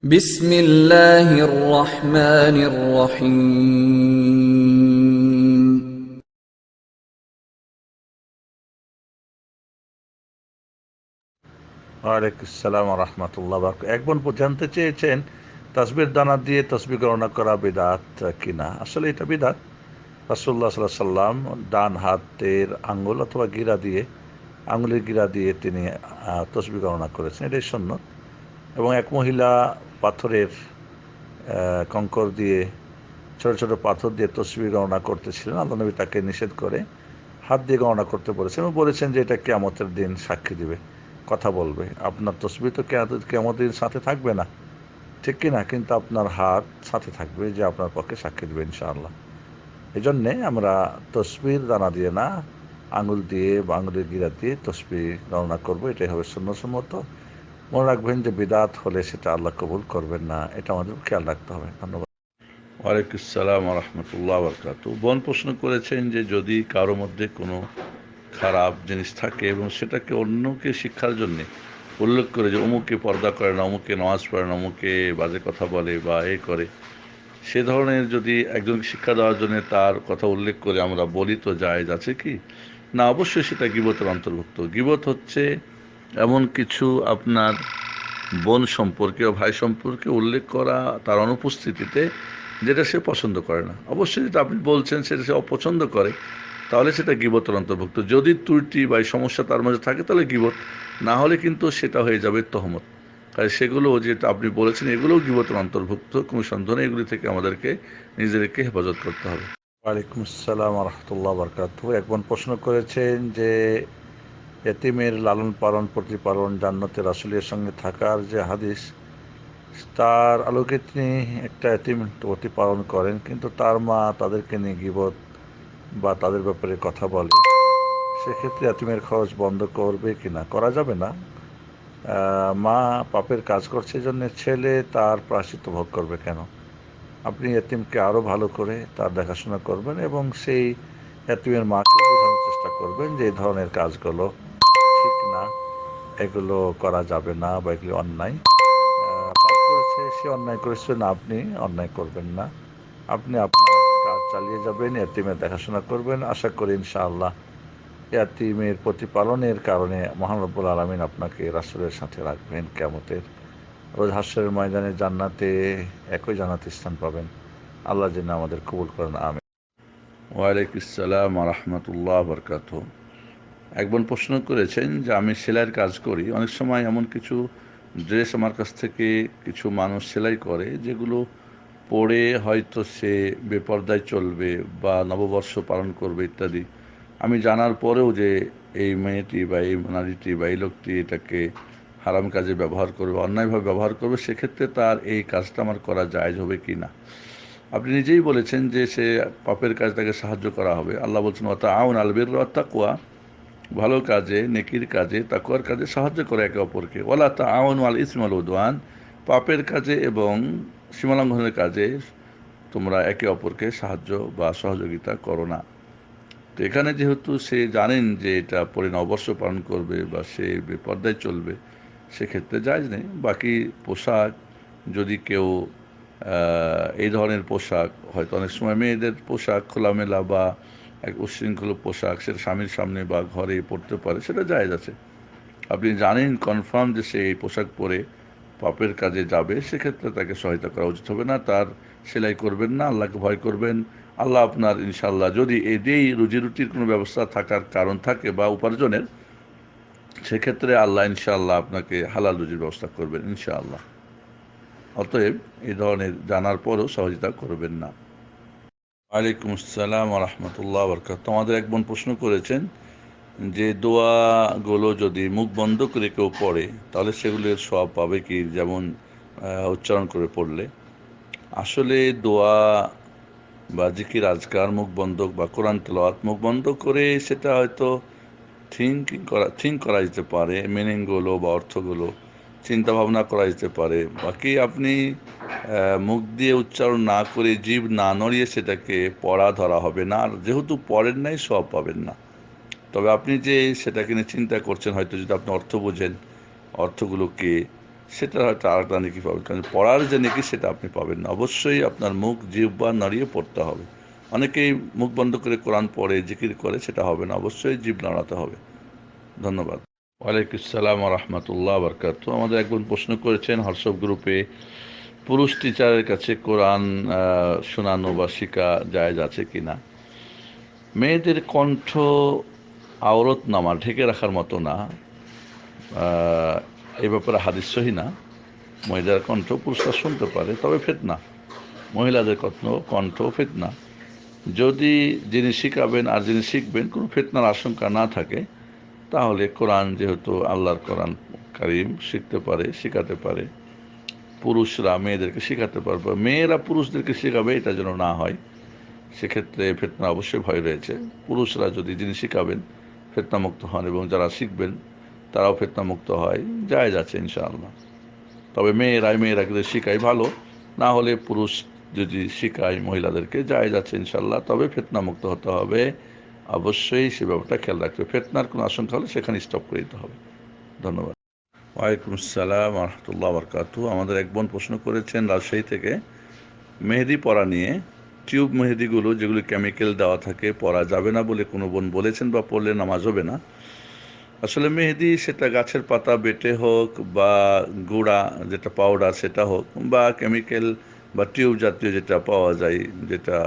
بسم الله الرحمن الرحيم ওয়ালাইকুম আসসালাম রহমতুল্লাহ। এক বোন জানতে চেয়েছেন তাসবির দানা দিয়ে তসবিহ গণনা করা বিদআত কিনা। আসলে এটা বিদআত। রাসূলুল্লাহ সাল্লাল্লাহু আলাইহি সাল্লাম ডান হাতের আঙ্গুল অথবা আঙ্গুলের গিরা দিয়ে তিনি তসবিহ গণনা করেছেন, এটাই সুন্নত। এবং এক মহিলা পাথরের কঙ্কর দিয়ে, ছোট ছোট পাথর দিয়ে তসবিহ গণনা করতেছিলেন। আল্লাহ নবী তাকে নিষেধ করে হাত দিয়ে গণনা করতে বলেছেন এবং বলেছেন যে এটা কিয়ামতের দিন সাক্ষী দিবে, কথা বলবে। আপনার তসবিহ তো কিয়ামতের দিন সাথে থাকবে না, ঠিক কি না? কিন্তু আপনার হাত সাথে থাকবে, যে আপনার পক্ষে সাক্ষী দেবে ইনশাআল্লাহ। এই জন্যে আমরা তসবির দানা দিয়ে না, আঙুল দিয়ে বা আঙুলের গিরা দিয়ে তসবিহ গণনা করবো, এটাই হবে সুন্নতসম্মত। মনে রাখবেন যে বিদআত হলে সেটা আল্লাহ কবুল করবেন না, এটা আমাদের খেয়াল রাখতে হবে। ধন্যবাদ। ওয়ালাইকুম আসসালাম রহমতুল্লাহ বরকাত। বোন প্রশ্ন করেছেন যে যদি কারো মধ্যে কোনো খারাপ জিনিস থাকে এবং সেটাকে অন্যকে শিক্ষার জন্যে উল্লেখ করে যে অমুকে পর্দা করে না, অমুকে নামাজ পড়ে না, অমুকে বাজে কথা বলে বা এ করে, সে ধরনের যদি একজনকে শিক্ষা দেওয়ার জন্য তার কথা উল্লেখ করে আমরা বলি, তো জায়েজ আছে কি? না, অবশ্যই সেটা গীবতের অন্তর্ভুক্ত। গীবত হচ্ছে এমন কিছু আপনার বোন সম্পর্কে বা ভাই সম্পর্কে উল্লেখ করা তার অনুপস্থিতিতে, যেটা সে পছন্দ করে না। অবশ্যই যেটা আপনি বলছেন সেটা সে অপছন্দ করে, তাহলে সেটা গীবতের অন্তর্ভুক্ত। যদি ত্রুটি বা সমস্যা তার মাঝে থাকে তাহলে গীবত, না হলে কিন্তু সেটা হয়ে যাবে তহমত। তাই সেগুলো যেটা আপনি বলেছেন এগুলোও গীবতের অন্তর্ভুক্ত, কোনো সন্দেহ নেই। এগুলি থেকে আমাদেরকে নিজেদেরকে হেফাজত করতে হবে। ওয়ালাইকুম আসসালাম রহমতুল্লাহ বরকাত। একজন প্রশ্ন করেছেন যে এতিমের লালন পালন প্রতিপালন জান্নাতে রাসূলের সঙ্গে থাকার যে হাদিস, তার আলোকে তিনি একটা এতিম প্রতিপালন করেন, কিন্তু তার মা তাদেরকে নিয়ে গীবত বা তাদের ব্যাপারে কথা বলে। সেক্ষেত্রে এতিমের খরচ বন্ধ করবে কিনা? করা যাবে না। মা পাপের কাজ করছে, এই জন্য ছেলে তার প্রায়শ্চিত্ত ভোগ করবে কেন? আপনি এতিমকে আরও ভালো করে তার দেখাশোনা করবেন এবং সেই এতিমের মাকে বোঝানোর চেষ্টা করবেন যে এই ধরনের কাজগুলো ঠিক না, এগুলো করা যাবে না বা এগুলো অন্যায়। পাপ করেছে, সে অন্যায় করেছে না, আপনি অন্যায় করবেন না। আপনি আপনার কাজ চালিয়ে যাবেন, এতিমের দেখাশোনা করবেন। আশা করি ইনশাআল্লাহ ইয়াতীমের প্রতিপালনের কারণে মহান রব্বুল আলামিন আপনাকে রাসূলের সাথে রাখবেন কিয়ামতের রোজ হাশরের ময়দানে, জান্নাতে একই জান্নাতে স্থান পাবেন। আল্লাহ যেন আমাদের কবুল করেন, আমিন। ওয়ালাইকুম আসসালাম রহমতুল্লাহ বরকাত। একজন প্রশ্ন করেছেন যে আমি সেলাইয়ের কাজ করি, অনেক সময় এমন কিছু ড্রেস আমার কাছ থেকে কিছু মানুষ সেলাই করে যেগুলো পরে হয়তো সে বেপরদায় চলবে বা নববর্ষ পালন করবে ইত্যাদি। আমি জানার পরেও যে এই মেয়েটি বা এই নারীটি বা এই লোকটি এটাকে হারাম কাজে ব্যবহার করবে, অন্যায়ভাবে ব্যবহার করবে, সেক্ষেত্রে তার এই কাজটা আমার করা জায়েজ হবে কি না? আপনি নিজেই বলেছেন যে সে পাপের কাজ, তাকে সাহায্য করা হবে। আল্লাহ বলছেন ওয়াতাআউন আলাল বিররি ওয়াত তাকওয়া, ভালো কাজে, নেকির কাজে, তাকওয়ার কাজে সাহায্য করে একে অপরকে। ওয়ালা তাআউনু আলাল ইসমি ওয়াল উদওয়ান, পাপের কাজে এবং সীমালঙ্ঘনের কাজে তোমরা একে অপরকে সাহায্য বা সহযোগিতা করো না। তো এখানে যেহেতু সে জানেন যে এটা পরে নববর্ষ পালন করবে বা সে বেপর্দায় চলবে, সেক্ষেত্রে জায়েজ নেই। বাকি পোশাক, যদি কেউ এই ধরনের পোশাক, হয়তো অনেক সময় মেয়েদের পোশাক খোলামেলা বা এক উচ্ছৃঙ্খল পোশাক, সেটা স্বামীর সামনে বা ঘরে পরতে পারে, সেটা জায়েজ আছে। আপনি জানেন কনফার্ম যে সে এই পোশাক পরে পাপের কাজে যাবে, সেক্ষেত্রে তাকে সহায়তা করা উচিত হবে না। তার সেলাই করবেন না, আল্লাহকে ভয় করবেন। আল্লাহ আপনার ইনশাল্লাহ, যদি এতেই রুজি রুটির কোনো ব্যবস্থা থাকার কারণ থাকে বা উপার্জনের, সেক্ষেত্রে আল্লাহ ইনশাআল্লাহ আপনাকে হালাল রুজির ব্যবস্থা করবেন ইনশাআল্লাহ। অতএব এই ধরনের জানার পরও সহযোগিতা করবেন না। ওয়ালাইকুম আসসালাম রহমতুল্লাহ বরকাত। আমাদের এক বোন প্রশ্ন করেছেন যে দোয়াগুলো যদি মুখ বন্ধ করে কেউ পড়ে, তাহলে সেগুলোর সওয়াব পাবে কি, যেমন উচ্চারণ করে পড়লে? আসলে দোয়া বা জিকির আজকার মুখ বন্ধ বা কোরআন তেলাওয়াত মুখ বন্ধ করে, সেটা হয়তো থিঙ্ক করা যেতে পারে, মিনিংগুলো বা অর্থগুলো চিন্তা ভাবনা করা যেতে পারে। বাকি আপনি মুখ দিয়ে উচ্চারণ না করে, জিভ না নড়িয়ে সেটাকে পড়া ধরা হবে না, আর যেহেতু পড়েন নাই সওয়াব পাবেন না। তবে আপনি যে সেটাকে নিয়ে চিন্তা করছেন, হয়তো যদি আপনি অর্থ বোঝেন, অর্থগুলোকে সেটা হয়তো আরেকটা নেকি পাবেন, কারণ পড়ার যে নেকি সেটা আপনি পাবেন না। অবশ্যই আপনার মুখ জিহ্বা নাড়িয়ে পড়তে হবে। অনেকেই মুখ বন্ধ করে কোরআন পড়ে জিকির করে, সেটা হবে না, অবশ্যই জিভ নাড়াতে হবে। ধন্যবাদ। ওয়ালাইকুম আসসালাম রহমতুল্লাহ বরকাত। আমাদের একজন প্রশ্ন করেছেন হোয়াটসঅ্যাপ গ্রুপে, পুরুষ টিচারের কাছে কোরআন শোনানো বা শেখা জায়েজ আছে কিনা। মেয়েদের কণ্ঠ আওরত নামা, ঢেকে রাখার মতো না, এই ব্যাপারে হাদিস সহি না। মহিলার কণ্ঠ পুরুষরা শুনতে পারে, তবে ফিতনা, মহিলাদের কণ্ঠ ফিতনা। যদি যিনি শিখাবেন আর যিনি শিখবেন কোনো ফিতনার আশঙ্কা না থাকে, তাহলে কোরআন যেহেতু আল্লাহর কোরআন কারীম শিখতে পারে, শেখাতে পারে। পুরুষরা মেয়েদেরকে শেখাতে পারবে, মেয়েরা পুরুষদেরকে শেখাবে এটা যেন না হয়, সেক্ষেত্রে ফিতনা অবশ্যই ভয় রয়েছে। পুরুষরা যদি যিনি শিখাবেন ফিতনামুক্ত হন এবং যারা শিখবেন তারাও ফিতনামুক্ত হয়, জায়েজ আছে ইনশাআল্লাহ। তবে মেয়েরাকে শিখাই ভালো, না হলে পুরুষ যদি শিখায় মহিলাদেরকে জায়েজ আছে ইনশাআল্লাহ, তবে ফিতনামুক্ত হতে হবে। অবশ্যই সে ব্যাপারটা খেয়াল রাখতে হবে, ফিতনার কোনো আশঙ্কা হলে সেখানে স্টপ করে দিতে হবে। ধন্যবাদ। ওয়ালাইকুম আসসালাম রহমতুল্লাহ বরকাতু। আমাদের এক বোন প্রশ্ন করেছেন রাজশাহী থেকে, মেহেদি পরা নিয়ে। টিউব মেহেদিগুলো যেগুলি কেমিক্যাল দেওয়া থাকে পরা যাবে না বলে কোনো বোন বলেছেন, বা পড়লে নামাজ হবে না। আসলে মেহেদি সেটা গাছের পাতা বেটে হোক বা গুঁড়া যেটা পাউডার সেটা হোক, বা কেমিক্যাল বা টিউব জাতীয় যেটা পাওয়া যায়, যেটা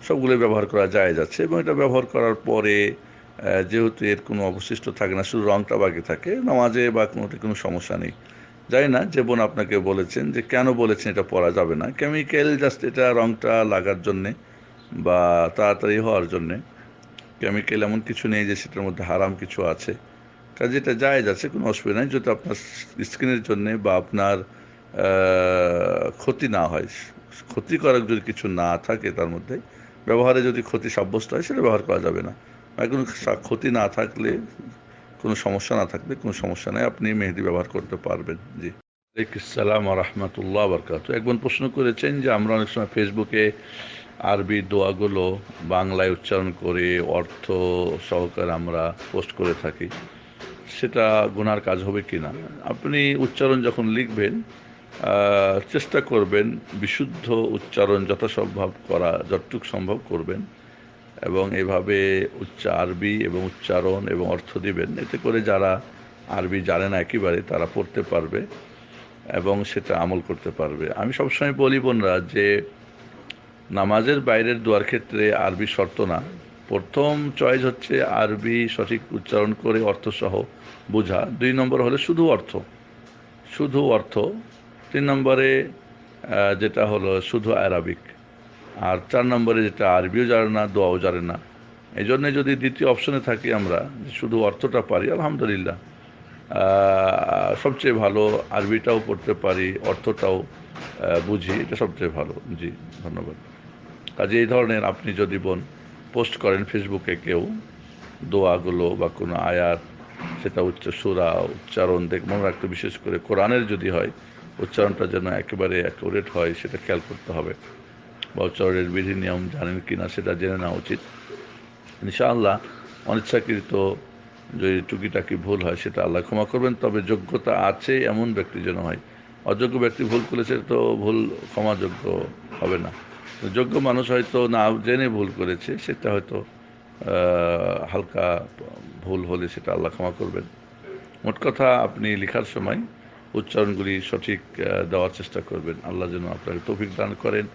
সবগুলো ব্যবহার করা যায় যাচ্ছে, এবং এটা ব্যবহার করার পরে যেহেতু এর কোনো অবশিষ্ট থাকে না, শুধু রঙটা বাকি থাকে, নামাজে বা কোনো সমস্যা নেই। জানি না যে বোন আপনাকে বলেছেন যে কেন বলেছেন এটা পরা যাবে না, কেমিক্যাল জাস্ট এটা রঙটা লাগার জন্যে বা তাড়াতাড়ি হওয়ার জন্যে। কেমিক্যাল এমন কিছু নেই যে সেটার মধ্যে হারাম কিছু আছে, কাজে এটা জায়েজ আছে, কোনো অসুবিধা নেই, যদি আপনার স্কিনের জন্যে বা আপনার ক্ষতি না হয়, ক্ষতিকারক যদি কিছু না থাকে তার মধ্যে, ব্যবহারে যদি ক্ষতি সাব্যস্ত হয় সেটা ব্যবহার করা যাবে না। আর কোনো ক্ষতি না থাকলে, কোনো সমস্যা না থাকলে কোনো সমস্যা নেই, আপনি মেহেদি ব্যবহার করতে পারবেন। জি। ওয়ালাইকুম আসসালাম রহমতুল্লাহ বরকাত। একজন প্রশ্ন করেছেন যে আমরা অনেক সময় ফেসবুকে আরবি দোয়াগুলো বাংলায় উচ্চারণ করে অর্থ সহকারে আমরা পোস্ট করে থাকি, সেটা গুনার কাজ হবে কি না। আপনি উচ্চারণ যখন লিখবেন চেষ্টা করবেন বিশুদ্ধ উচ্চারণ যথাসম্ভব করা, যতটুকু সম্ভব করবেন, এবং এভাবে আরবি এবং উচ্চারণ এবং অর্থ দিবেন। এতে করে যারা আরবি জানে না একেবারে তারা পড়তে পারবে এবং সেটা আমল করতে পারবে। আমি সবসময় বলি বোনরা যে নামাজের বাইরের দোয়ার ক্ষেত্রে আরবি শর্ত না, প্রথম চয়েস হচ্ছে আরবি সঠিক উচ্চারণ করে অর্থসহ বোঝা, 2 নম্বর হলে শুধু অর্থ, 3 নম্বরে যেটা হলো শুধু আরবিক, আর 4 নম্বরে যেটা আরবিও জানে না দোয়াও জানে না। এই জন্যে যদি দ্বিতীয় অপশনে থাকি আমরা, শুধু অর্থটা পারি, আলহামদুলিল্লাহ, সবচেয়ে ভালো। আরবিটাও পড়তে পারি, অর্থটাও বুঝি, এটা সবচেয়ে ভালো। জি, ধন্যবাদ। কাজে এই ধরনের আপনি যদি বোন পোস্ট করেন ফেসবুকে কেউ দোয়াগুলো বা কোনো আয়াত, সেটা সূরা উচ্চারণ মনে রাখতে, বিশেষ করে কোরআনের যদি হয় উচ্চারণটা যেন একেবারে অ্যাকুরেট হয়, সেটা খেয়াল করতে হবে, বা উচ্চারণের বিধি নিয়ম জানেন কিনা সেটা জেনে নেওয়া উচিত। ইনশাআল্লাহ অনিচ্ছাকৃত যদি টুকিটাকি ভুল হয় সেটা আল্লাহ ক্ষমা করবেন, তবে যোগ্যতা আছে এমন ব্যক্তি যেন হয়। অযোগ্য ব্যক্তি ভুল করেছে তো ভুল ক্ষমাযোগ্য হবে না। যোগ্য মানুষ হয়তো না জেনে ভুল করেছে, সেটা হয়তো হালকা ভুল হলে সেটা আল্লাহ ক্ষমা করবেন। মোট কথা আপনি লেখার সময় উচ্চারণগুলি সঠিক দেওয়ার চেষ্টা করবেন। আল্লাহ যেন আপনাকে তৌফিক দান করেন,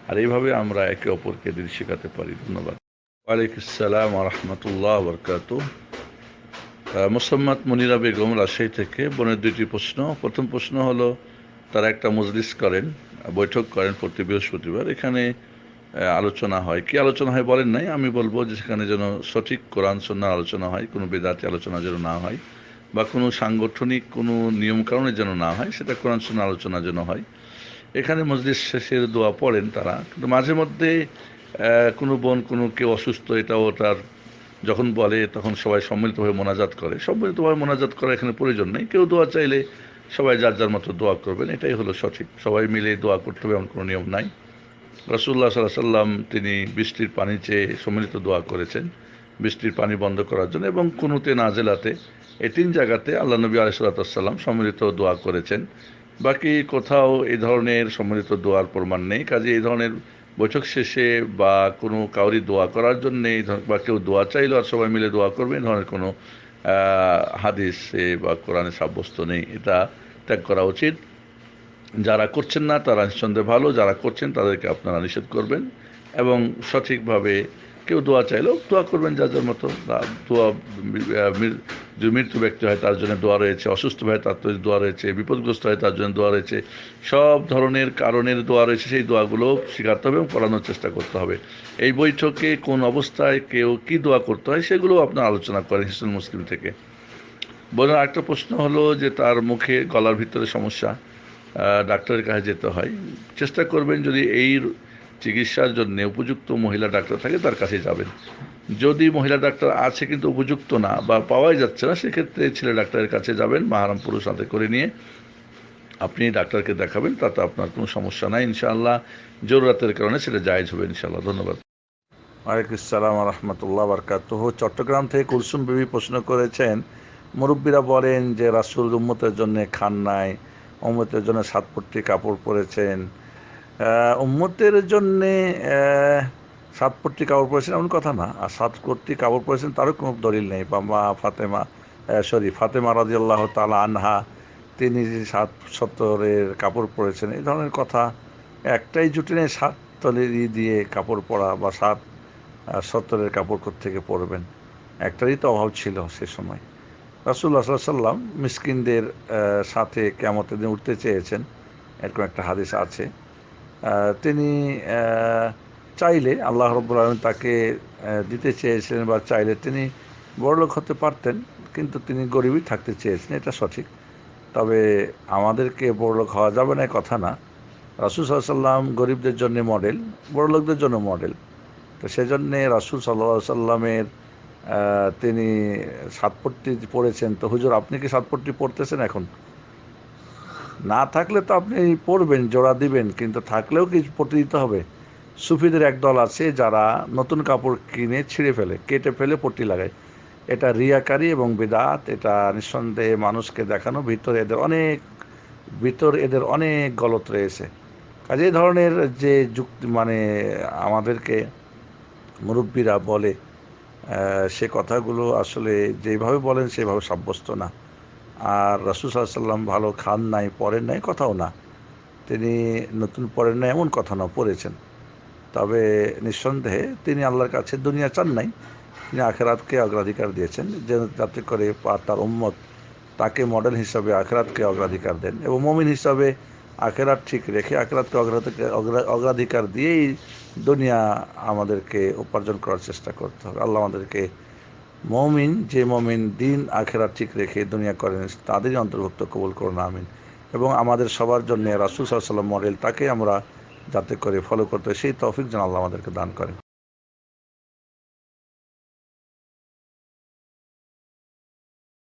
আর এইভাবে আমরা একে অপরকে দিন শেখাতে পারি। ধন্যবাদ। ওয়ালাইকুম আসসালাম রহমতুল্লাহ বরকাত। মোসাম্মদ মনিরা বেগম রাজশাহী থেকে। বোনের 2টি প্রশ্ন। প্রথম প্রশ্ন হলো, তারা একটা মজলিস করেন, বৈঠক করেন প্রতি বৃহস্পতিবার, এখানে আলোচনা হয়, কি আলোচনা হয় বলেন নাই, আমি বলবো যে সেখানে যেন সঠিক কোরআন সুন্নাহর আলোচনা হয়, কোনো বেদাতি আলোচনা যেন না হয়, বা কোনো সাংগঠনিক কোনো নিয়মকানুনের যেন না হয়, সেটা কোরআন সুন্নাহ আলোচনা যেন হয়। এখানে মজলিস শেষের দোয়া পড়েন তারা, কিন্তু মাঝে মধ্যে কোনো বোন কোনো কেউ অসুস্থ, এটা ওটার যখন বলে তখন সবাই সম্মিলিতভাবে মোনাজাত করে। সম্মিলিতভাবে মোনাজাত করা এখানে প্রয়োজন নেই, কেউ দোয়া চাইলে সবাই যার যার মতো দোয়া করবেন, এটাই হলো সঠিক। সবাই মিলে দোয়া করতে হবে এমন কোনো নিয়ম নাই। রাসূলুল্লাহ সাল্লাল্লাহু আলাইহি সাল্লাম তিনি বৃষ্টির পানি চেয়ে সম্মিলিত দোয়া করেছেন, বৃষ্টির পানি বন্ধ করার জন্য, এবং কুনুতে নাজেলাতে, এই 3 জায়গাতে আল্লাহ নবী আলাইহিস সালাতু ওয়াস সালাম সম্মিলিত দোয়া করেছেন। বাকি কোথাও এই ধরনের সম্মিলিত দোয়ার প্রমাণ নেই। কাজে এই ধরনের বৈঠক শেষে বা কোনো কাউরি দোয়া করার জন্য বা কেউ দোয়া চাইলো আর সবাই মিলে দোয়া করবে, এই ধরনের কোনো হাদিসে বা কোরআনে সাব্যস্ত নেই। এটা ত্যাগ করা উচিত। যারা করছেন না তারা নিঃসন্দেহে ভালো, যারা করছেন তাদেরকে আপনারা নিষেধ করবেন এবং সঠিকভাবে কেউ দোয়া চাইলেও দোয়া করবেন যার যার মতো। দোয়া যদি মৃত্যু ব্যক্তি হয় তার জন্য দোয়া রয়েছে, অসুস্থ হয় তার জন্য দোয়া রয়েছে, বিপদগ্রস্ত হয় তার জন্য দোয়া রয়েছে, সব ধরনের কারণের দোয়া রয়েছে। সেই দোয়াগুলো শিখাতে হবে এবং পড়ানোর চেষ্টা করতে হবে। এই বৈঠকে কোন অবস্থায় কেউ কি দোয়া করতে হয় সেগুলো আপনার আলোচনা করেন হিসনুল মুসলিম থেকে। বলুন, আরেকটা প্রশ্ন হলো যে তার মুখে গলার ভিতরে সমস্যা, ডাক্তারের কাছে যেতে হয়। চেষ্টা করবেন যদি এই চিকিৎসার জন্য উপযুক্ত মহিলা ডাক্তার থাকে তার কাছে যাবেন। যদি মহিলা ডাক্তার আছে কিন্তু উপযুক্ত না বা পাওয়াই যাচ্ছে না, সেক্ষেত্রে ছেলে ডাক্তারের কাছে যাবেন, মাহারাম পুরুষ হাতে করে নিয়ে আপনি ডাক্তারকে দেখাবেন, তাতে আপনার কোনো সমস্যা নাই ইনশাআল্লাহ। জরুরাতের কারণে সেটা জায়েজ হবে ইনশাআল্লাহ। ধন্যবাদ। ওয়ালাইকুম আসসালাম রহমতুল্লাহ বারকাতুহু। চট্টগ্রাম থেকে কুলসুম বিবি প্রশ্ন করেছেন, মুরব্বীরা বলেন যে রাসূল উম্মতের জন্য খান নাই, উম্মতের জন্য সাতপট্টি কাপড় পরেছেন। উম্মতের জন্যে সাতপট্টি কাপড় পরেছেন এমন কথা না, আর সাতপট্টি কাপড় পরেছেন তারও কোনো দলিল নেই। বা মা ফাতেমা রাদিয়াল্লাহু তাআলা আনহা তিনি যে 7 সত্তরের কাপড় পরেছেন, এই ধরনের কথা একটাই জুটে নেই। 7 তলেরই দিয়ে কাপড় পরা বা 7 সত্তরের কাপড় থেকে পরবেন, একটারই তো অভাব ছিল সে সময়। রাসূলুল্লাহ সাল্লাল্লাহু আলাইহি ওয়াসাল্লাম মিসকিনদের সাথে কিয়ামতের দিন উঠতে চেয়েছেন, এরকম একটা হাদিস আছে। তিনি চাইলে আল্লাহ রাব্বুল আলামিন তাকে দিতে চেয়েছিলেন, বা চাইলে তিনি বড়লোক হতে পারতেন, কিন্তু তিনি গরিবই থাকতে চেয়েছেন, এটা সঠিক। তবে আমাদেরকে বড়লোক হওয়া যাবে না কথা না। রাসূল সাল্লাল্লাহু আলাইহি ওয়াসাল্লাম গরিবদের জন্য মডেল, বড়লোকদের জন্য মডেল। তো সেজন্যে রাসূল সাল্লাল্লাহু আলাইহি ওয়াসাল্লামের তিনি সাতপট্টি পরেছেন। তো হুজুর আপনি কি সাতপট্টি পরতেছেন এখন? না থাকলে তো আপনি পরবেন, জোড়া দিবেন, কিন্তু থাকলেও কি পরতে দিতে হবে? সুফিদের একদল আছে যারা নতুন কাপড় কিনে ছিঁড়ে ফেলে, কেটে ফেলে পট্টি লাগায়। এটা রিয়াকারী এবং বিদআত। এটা নিঃসন্দেহে মানুষকে দেখানো। ভিতর এদের অনেক গলত রয়েছে। কাজে এই ধরনের যে যুক্তি মানে আমাদেরকে মুরব্বীরা বলে, সে কথাগুলো আসলে যেভাবে বলেন সেভাবে সাব্যস্ত না। আর রাসূল সাল্লাল্লাহু আলাইহি ওয়াসাল্লাম ভালো খান নাই, পরেন নাই কথাও না। তিনি নতুন পরেন নাই এমন কথা না, পড়েছেন। তবে নিঃসন্দেহে তিনি আল্লাহর কাছে দুনিয়া চান নাই, তিনি আখিরাতকে অগ্রাধিকার দিয়েছেন, যে যাতে করে তার উম্মত তাকে মডেল হিসাবে আখিরাতকে অগ্রাধিকার দেন, এবং মুমিন হিসাবে আখিরাত ঠিক রেখে আখিরাতকে অগ্রাধিকার দিয়েই দুনিয়া আমাদেরকে উপার্জন করার চেষ্টা করতে হবে। আল্লাহ আমাদেরকে যে মুমিন দিন আখিরাত ঠিক রেখে দুনিয়া করেন তাদেরই অন্তর্ভুক্ত কবুল করুন, আমিন। এবং আমাদের সবার জন্য রাসূল সাল্লাল্লাহু আলাইহি ওয়াসাল্লাম মডেল, তাকে আমরা যাতে করে ফলো করতে সেই তৌফিক যেন আল্লাহ আমাদেরকে দান করেন।